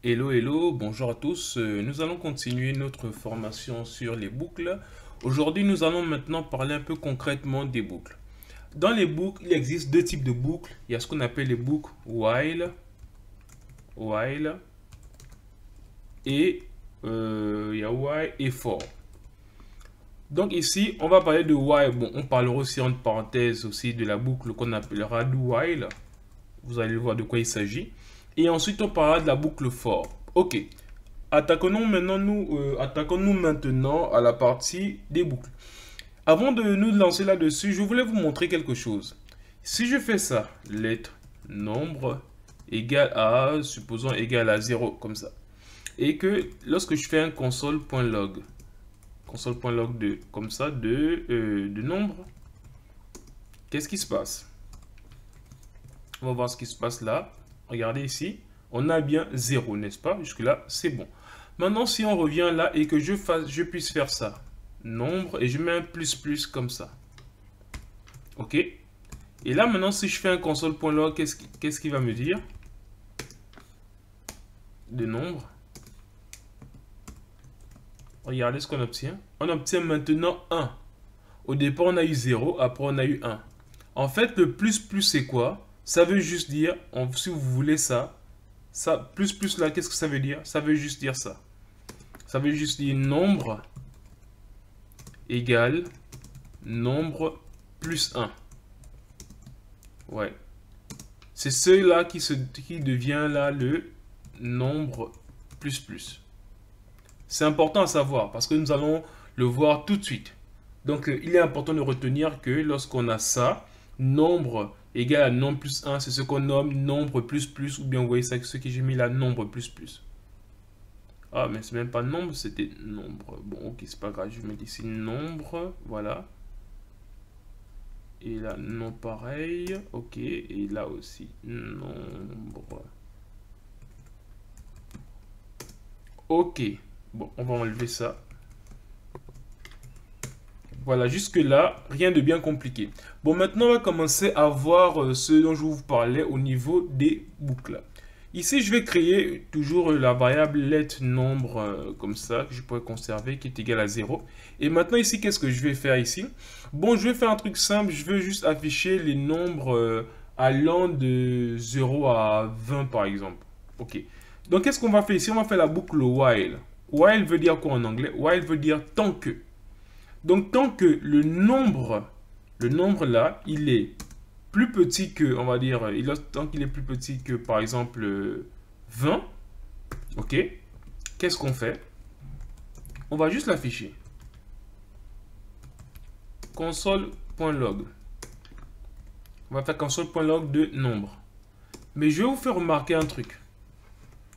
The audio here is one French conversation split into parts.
Hello, hello, bonjour à tous. Nous allons continuer notre formation sur les boucles. Aujourd'hui, nous allons maintenant parler un peu concrètement des boucles. Dans les boucles, il existe deux types de boucles. Il y a ce qu'on appelle les boucles while, et il y a while et for. Donc ici, on va parler de while. Bon, on parlera aussi entre parenthèses aussi de la boucle qu'on appellera do while. Vous allez voir de quoi il s'agit. Et ensuite, on parlera de la boucle for. Ok. Attaquons-nous maintenant à la partie des boucles. Avant de nous lancer là-dessus, je voulais vous montrer quelque chose. Si je fais ça, lettre, nombre, égale à, supposons égal à 0, comme ça. Et que lorsque je fais un console.log de, comme ça, de nombre, qu'est-ce qui se passe? On va voir ce qui se passe là. Regardez ici, on a bien 0, n'est-ce pas? Jusque-là, c'est bon. Maintenant, si on revient là et que je puisse faire ça, nombre, et je mets un plus comme ça. Ok? Et là, maintenant, si je fais un console.log, qu'est-ce qu'il va me dire? De nombre. Regardez ce qu'on obtient. On obtient maintenant 1. Au départ, on a eu 0, après on a eu 1. En fait, le plus c'est quoi? Ça veut juste dire, si vous voulez ça plus là, qu'est-ce que ça veut dire? Ça veut juste dire ça. Ça veut juste dire nombre égale nombre plus 1. Ouais. C'est celui-là qui devient là le nombre plus. C'est important à savoir parce que nous allons le voir tout de suite. Donc, il est important de retenir que lorsqu'on a ça, nombre égal à nombre plus 1, c'est ce qu'on nomme nombre plus, ou bien vous voyez ça, ce que j'ai mis là, nombre plus. Ah, mais c'est même pas nombre, c'était nombre. Bon, ok, c'est pas grave, je vais mettre ici nombre, voilà. Et là, non pareil, ok, et là aussi, nombre. Ok, bon, on va enlever ça. Voilà, jusque-là, rien de bien compliqué. Bon, maintenant, on va commencer à voir ce dont je vous parlais au niveau des boucles. Ici, je vais créer toujours la variable let nombre comme ça, que je pourrais conserver, qui est égal à 0. Et maintenant, ici, qu'est-ce que je vais faire ici? Bon, je vais faire un truc simple. Je veux juste afficher les nombres allant de 0 à 20, par exemple. Ok. Donc, qu'est-ce qu'on va faire ici? On va faire la boucle while. While veut dire quoi en anglais? While veut dire tant que. Donc, tant que le nombre là, il est plus petit que, on va dire, tant qu'il est plus petit que, par exemple, 20, ok, qu'est-ce qu'on fait? On va juste l'afficher. Console.log. On va faire console.log de nombre. Mais je vais vous faire remarquer un truc.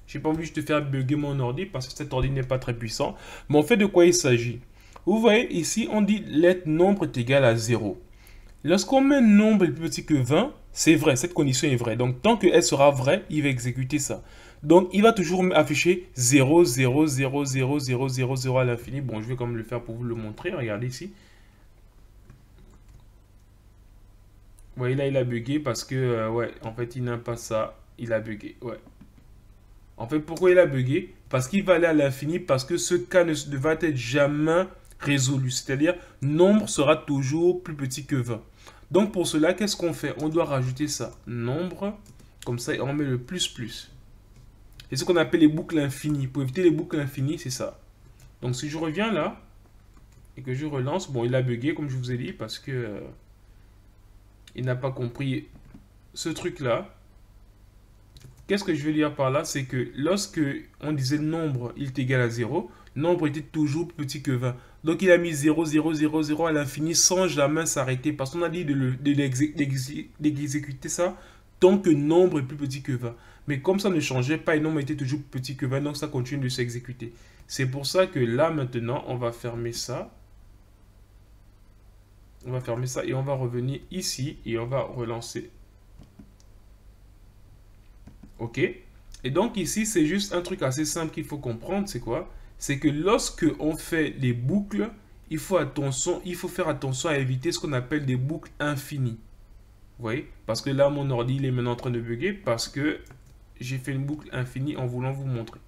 J'ai pas envie de te faire bugger mon ordi parce que cet ordi n'est pas très puissant. Mais en fait, de quoi il s'agit? Vous voyez, ici, on dit let nombre est égal à 0. Lorsqu'on met nombre est plus petit que 20, c'est vrai, cette condition est vraie. Donc, tant qu'elle sera vraie, il va exécuter ça. Donc, il va toujours afficher 0, 0, 0, 0, 0, 0, 0 à l'infini. Bon, je vais quand même le faire pour vous le montrer. Regardez ici. Vous voyez, là, il a bugué parce que, ouais, en fait, il n'a pas ça. Il a bugué, ouais. En fait, pourquoi il a bugué? Parce qu'il va aller à l'infini, parce que ce cas ne va être jamais résolu. C'est-à-dire, nombre sera toujours plus petit que 20. Donc, pour cela, qu'est-ce qu'on fait? On doit rajouter ça. Nombre, comme ça, et on met le plus. C'est ce qu'on appelle les boucles infinies. Pour éviter les boucles infinies, c'est ça. Donc, si je reviens là, et que je relance, bon, il a bugué, comme je vous ai dit, parce que il n'a pas compris ce truc-là. Qu'est-ce que je veux dire par là? C'est que lorsque on disait nombre, il est égal à 0, nombre était toujours plus petit que 20. Donc il a mis 0, 0, 0, 0 à l'infini sans jamais s'arrêter. Parce qu'on a dit d'exécuter ça tant que nombre est plus petit que 20. Mais comme ça ne changeait pas et nombre était toujours plus petit que 20, donc ça continue de s'exécuter. C'est pour ça que là maintenant, on va fermer ça. On va fermer ça et on va revenir ici et on va relancer. Ok? Et donc ici, c'est juste un truc assez simple qu'il faut comprendre, c'est quoi? C'est que lorsque on fait les boucles, il faut faire attention à éviter ce qu'on appelle des boucles infinies. Vous voyez? Parce que là, mon ordi, il est maintenant en train de bugger parce que j'ai fait une boucle infinie en voulant vous montrer.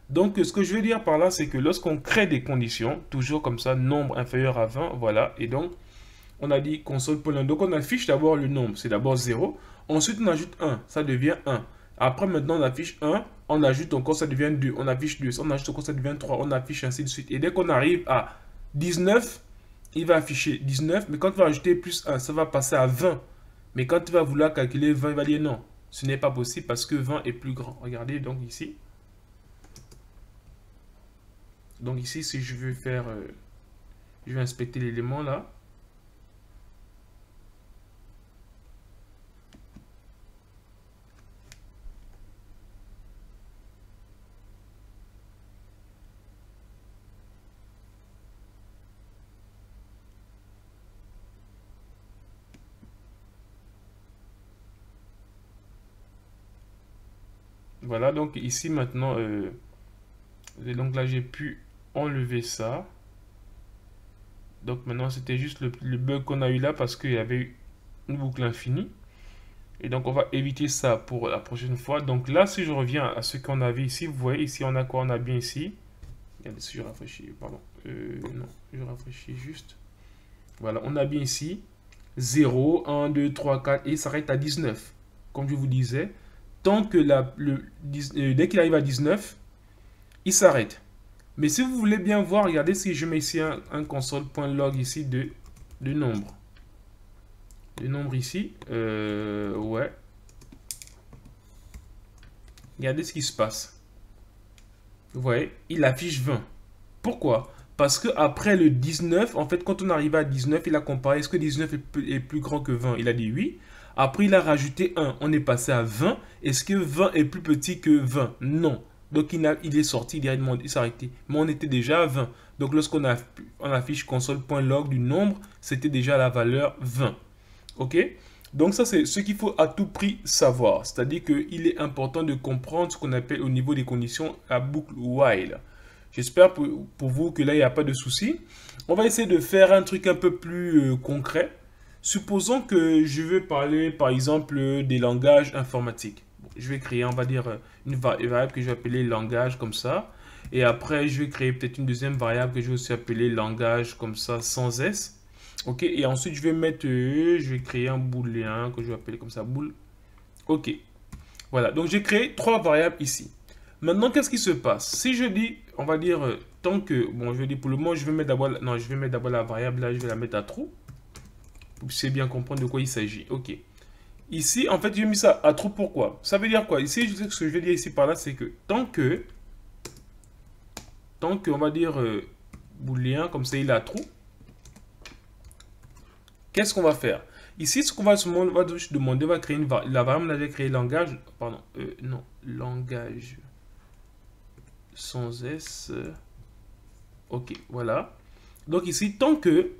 Donc, ce que je veux dire par là, c'est que lorsqu'on crée des conditions, toujours comme ça, nombre inférieur à 20, voilà, et donc, on a dit console.log. Donc, on affiche d'abord le nombre, c'est d'abord 0. Ensuite, on ajoute 1, ça devient 1. Après, maintenant, on affiche 1, on ajoute encore, ça devient 2. On affiche 2, on ajoute encore, ça devient 3. On affiche ainsi de suite. Et dès qu'on arrive à 19, il va afficher 19, mais quand tu vas ajouter plus 1, ça va passer à 20. Mais quand tu vas vouloir calculer 20, il va dire non, ce n'est pas possible parce que 20 est plus grand. Regardez donc ici. Donc ici, si je veux faire, je vais inspecter l'élément là. Voilà, donc ici maintenant, et donc là j'ai pu enlever ça. Donc maintenant c'était juste le bug qu'on a eu là parce qu'il y avait eu une boucle infinie. Et donc on va éviter ça pour la prochaine fois. Donc là si je reviens à ce qu'on avait ici, vous voyez ici on a quoi? On a bien ici. Regardez si je rafraîchis, pardon. Non, je rafraîchis juste. Voilà, on a bien ici 0, 1, 2, 3, 4 et il s'arrête à 19. Comme je vous disais, tant que dès qu'il arrive à 19, il s'arrête. Mais si vous voulez bien voir, regardez si je mets ici un console.log ici de nombre. Le nombre ici, ouais. Regardez ce qui se passe. Vous voyez, il affiche 20. Pourquoi? Parce que après le 19, en fait, quand on arrive à 19, il a comparé, est-ce que 19 est plus grand que 20? Il a dit oui. Après, il a rajouté 1. On est passé à 20. Est-ce que 20 est plus petit que 20? Non. Donc, il est sorti directement, il s'est arrêté. Mais on était déjà à 20. Donc, lorsqu'on affiche console.log du nombre, c'était déjà la valeur 20. OK? Donc, ça, c'est ce qu'il faut à tout prix savoir. C'est-à-dire qu'il est important de comprendre ce qu'on appelle au niveau des conditions la boucle while. J'espère pour vous que là, il n'y a pas de souci. On va essayer de faire un truc un peu plus concret. Supposons que je veux parler, par exemple, des langages informatiques. Bon, je vais créer, on va dire, une variable que je vais appeler langage comme ça. Et après, je vais créer peut-être une deuxième variable que je vais aussi appeler langage comme ça, sans S. OK. Et ensuite, je vais mettre, je vais créer un booléen que je vais appeler comme ça, bool. OK. Voilà. Donc, j'ai créé trois variables ici. Maintenant, qu'est-ce qui se passe? Si je dis, on va dire, tant que, bon, je vais dire pour le moment, je vais mettre d'abord, non, je vais mettre d'abord la variable là, je vais la mettre à true. Vous puissiez bien comprendre de quoi il s'agit. OK. Ici, en fait, j'ai mis ça à true. Pourquoi? Ça veut dire quoi? Ici, ce que je vais dire ici par là, c'est que tant que, on va dire, booléen, comme ça, il est à true. Qu'est-ce qu'on va faire? Ici, ce qu'on va se demander, on va créer la variable, on avait créé langage, pardon, non, langage sans S. OK, voilà. Donc ici, tant que,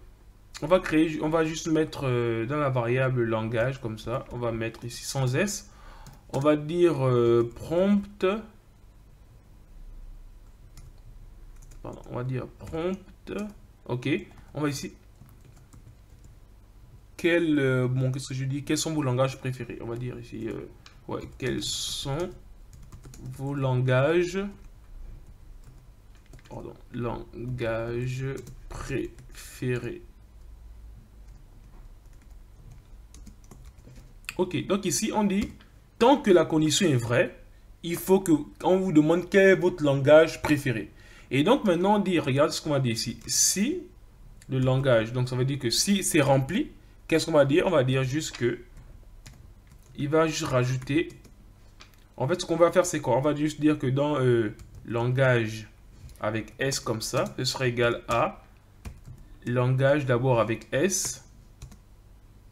on va juste mettre dans la variable langage, comme ça, on va mettre ici sans S. On va dire prompt, pardon, on va dire prompt, OK. On va ici, bon, qu'est-ce que je dis? Quels sont vos langages préférés? On va dire ici, ouais, quels sont vos langages, pardon, langages préférés. OK, donc ici, on dit, tant que la condition est vraie, il faut qu'on vous demande quel est votre langage préféré. Et donc maintenant, on dit, regarde ce qu'on va dire ici. Si le langage, donc ça veut dire que si c'est rempli, qu'est-ce qu'on va dire? On va dire juste que il va juste rajouter. En fait, ce qu'on va faire, c'est quoi? On va juste dire que dans langage avec S comme ça, ce sera égal à langage d'abord avec S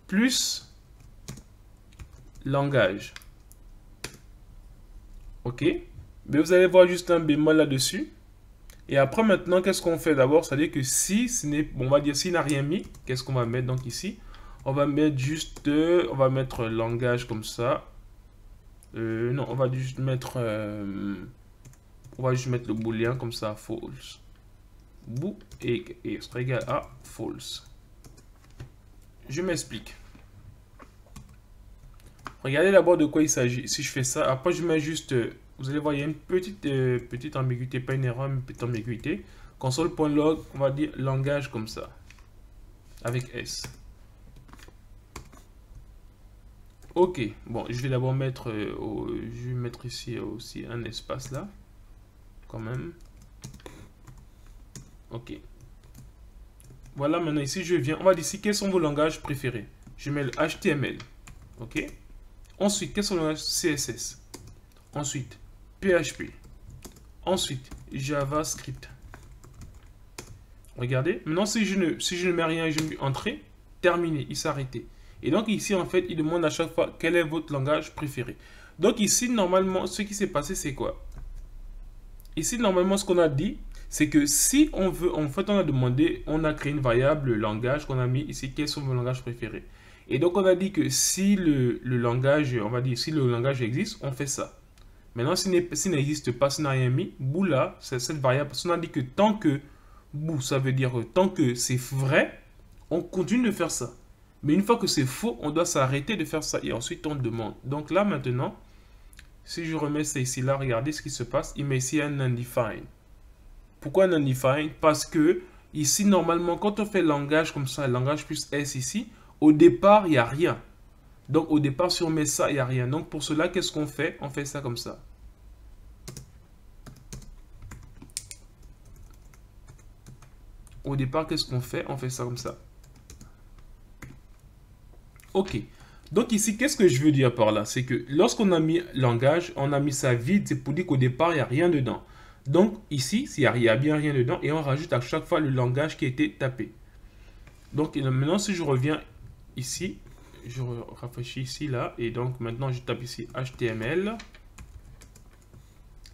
plus langage. OK? Mais vous allez voir juste un bémol là-dessus. Et après, maintenant, qu'est-ce qu'on fait d'abord? C'est-à-dire que si ce n'est, bon, on va dire s'il n'a rien mis, qu'est-ce qu'on va mettre donc ici? On va mettre juste, on va mettre langage comme ça. Non, on va juste mettre, le booléen comme ça, false. Bout et sera égal à false. Je m'explique. Regardez d'abord de quoi il s'agit. Si je fais ça, après je mets juste, vous allez voir, il y a une petite ambiguïté, pas une erreur, mais une petite ambiguïté. Console.log, on va dire langage comme ça, avec S. Ok, bon, je vais d'abord mettre, je vais mettre ici aussi un espace là, quand même. Ok. Voilà, maintenant ici je viens, on va dire ici quels sont vos langages préférés. Je mets le HTML. Ok. Ensuite, quels sont les langages CSS. Ensuite, PHP. Ensuite, JavaScript. Regardez. Maintenant, si je ne mets rien et je mets entrée, terminé, il s'est arrêté. Et donc ici, en fait, il demande à chaque fois quel est votre langage préféré. Donc ici, normalement, ce qui s'est passé, c'est quoi? Ici, normalement, ce qu'on a dit, c'est que si on veut, en fait, on a demandé, on a créé une variable langage qu'on a mis ici, quels sont vos langages préférés. Et donc, on a dit que si le langage, on va dire, si le langage existe, on fait ça. Maintenant, s'il n'existe pas, s'il n'a rien mis, bout là, c'est cette variable, parce qu'on a dit que tant que, bout, ça veut dire tant que c'est vrai, on continue de faire ça. Mais une fois que c'est faux, on doit s'arrêter de faire ça et ensuite on demande. Donc là, maintenant, si je remets ça ici, là, regardez ce qui se passe. Il met ici un undefined. Pourquoi un undefined? Parce que ici, normalement, quand on fait langage comme ça, langage plus S ici, au départ, il n'y a rien. Donc, au départ, si on met ça, il n'y a rien. Donc, pour cela, qu'est-ce qu'on fait? On fait ça comme ça. Au départ, qu'est-ce qu'on fait? On fait ça comme ça. Ok. Donc ici, qu'est-ce que je veux dire par là? C'est que lorsqu'on a mis langage, on a mis ça vide, c'est pour dire qu'au départ, il n'y a rien dedans. Donc ici, il y a bien rien dedans et on rajoute à chaque fois le langage qui a été tapé. Donc maintenant, si je reviens ici, je rafraîchis ici, là, et donc maintenant, je tape ici HTML,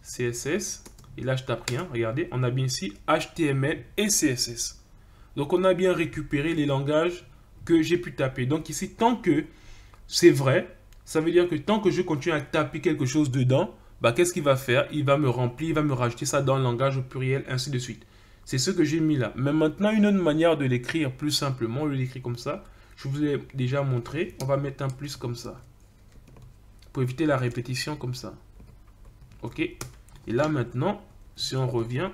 CSS, et là, je tape rien. Regardez, on a bien ici HTML et CSS. Donc on a bien récupéré les langages que j'ai pu taper. Donc ici, tant que c'est vrai, ça veut dire que tant que je continue à taper quelque chose dedans, bah, qu'est-ce qu'il va faire? Il va me remplir, il va me rajouter ça dans le langage au pluriel, ainsi de suite. C'est ce que j'ai mis là. Mais maintenant, une autre manière de l'écrire plus simplement, on l'écrit comme ça. Je vous ai déjà montré. On va mettre un plus comme ça. Pour éviter la répétition comme ça. Ok. Et là maintenant, si on revient,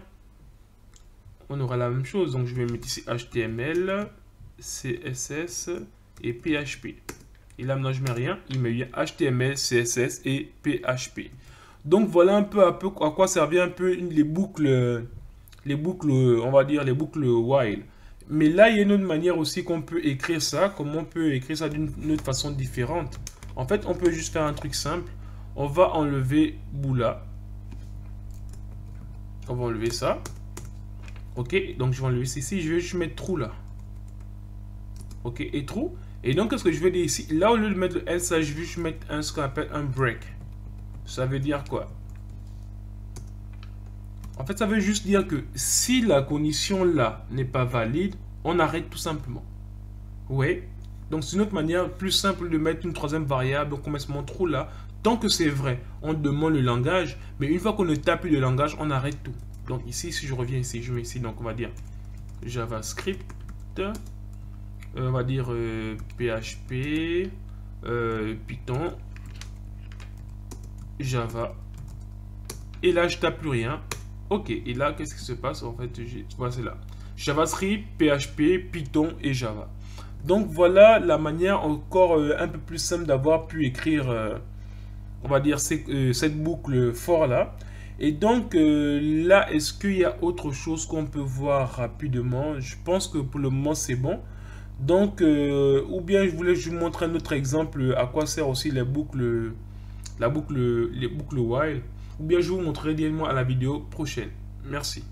on aura la même chose. Donc je vais mettre ici HTML, CSS et PHP. Et là maintenant je mets rien, il met bien HTML, CSS et PHP. Donc voilà un peu à quoi servait un peu les boucles, on va dire les boucles while. Mais là il y a une autre manière aussi qu'on peut écrire ça, comment on peut écrire ça d'une autre façon différente. En fait on peut juste faire un truc simple, on va enlever boula. On va enlever ça. Ok, donc je vais enlever ceci, je vais juste mettre trou là. Ok, et trou. Et donc, qu'est-ce que je vais dire ici? Là, au lieu de mettre le else, je vais juste mettre ce qu'on appelle un break. Ça veut dire quoi? En fait, ça veut juste dire que si la condition là n'est pas valide, on arrête tout simplement. Oui. Donc, c'est une autre manière plus simple de mettre une troisième variable. Donc, on met seulement trou là. Tant que c'est vrai, on demande le langage. Mais une fois qu'on ne tape plus le langage, on arrête tout. Donc, ici, si je reviens ici, je mets ici. Donc, on va dire JavaScript. On va dire PHP, Python, Java. Et là, je tape plus rien. Ok, et là, qu'est-ce qui se passe? En fait, voilà, c'est là. JavaScript, PHP, Python et Java. Donc, voilà la manière encore un peu plus simple d'avoir pu écrire, on va dire, cette boucle for là. Et donc, là, est-ce qu'il y a autre chose qu'on peut voir rapidement? Je pense que pour le moment, c'est bon. Donc, ou bien je voulais vous montrer un autre exemple à quoi sert aussi les boucles while. Ou bien je vous montrerai directement à la vidéo prochaine. Merci.